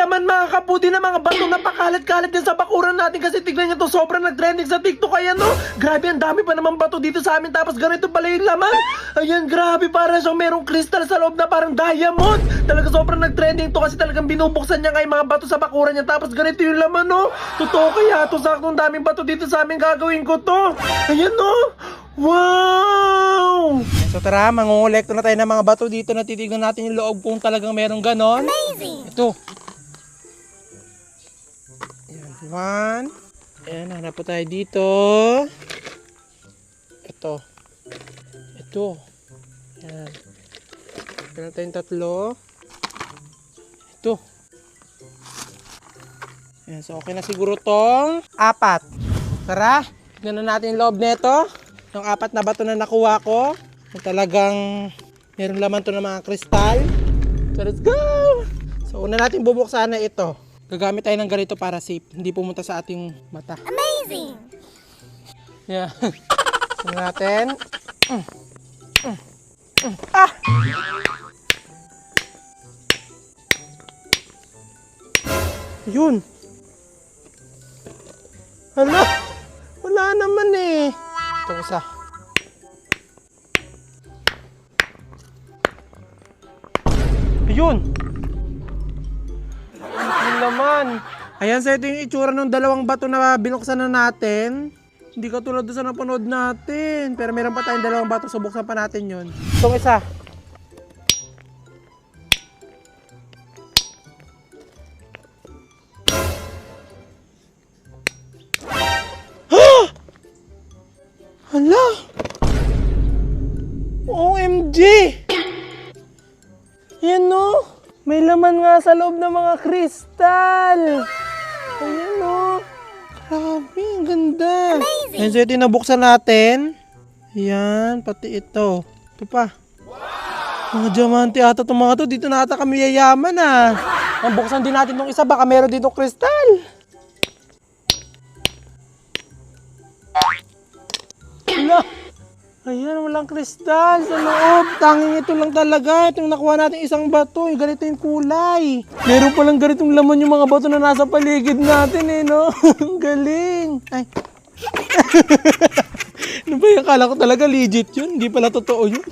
laman mga kaputi na mga bato na pakalat-kalat din sa bakuran natin kasi tignan nyo to, sobrang nag-trending sa TikTok. Ayan no, grabe, ang dami pa naman bato dito sa amin tapos ganito pala yung laman. Ayan, grabe, para siyang merong crystal sa loob na parang diamond. Talaga sobrang nag-trending to kasi talagang binubuksan niya nga yung mga bato sa bakuran niya tapos ganito yung laman no. Totoo kaya to, saktong daming bato dito sa amin, gagawin ko to. Ayan no. Wow! So tara, mangungulekto na tayo ng mga bato dito na titignan natin yung loob kung talagang merong ganon. Amazing! Ito. Ayan, one. Ayan, hanap po tayo dito. Ito. Ito. Ayan. Meron tayong tatlo. Ito. Ayan, so okay na siguro tong apat. Tara, tignan na natin yung loob nito. Yung apat na bato na nakuha ko. Talagang meron laman to ng mga kristal. So let's go! So una natin bubuksan na ito. Gagamit tayo ng ganito para safe. Hindi pumunta sa ating mata. Amazing! Yeah. So natin. Ah! Yun. Hala! Wala naman eh. Ito isa. Ayun. Ang laman. Ayan, so ito yung itsura ng dalawang bato na binuksan na natin. Hindi katulad doon sa napanood natin. Pero meron pa tayong dalawang bato, so buksan pa natin yun. Itong isa. Hala! OMG! Ayan no! May laman nga sa loob ng mga kristal! Ayan no! Grabe, ang ganda! Amazing! Ayan, so ito yung nabuksan natin. Ayan, pati ito. Ito pa. Mga diamante ata itong mga to. Dito na ata kami yayaman ah. Ang buksan din natin itong isa, baka meron dito kristal. Wala. Ayan, walang kristal sa loob. Tanging ito lang talaga. Itong nakuha natin isang bato. Ganito yung kulay. Meron palang ganitong laman yung mga bato na nasa paligid natin eh, no? Galing. Ay. Ano ba yung akala ko talaga legit yun? Hindi pala totoo yun.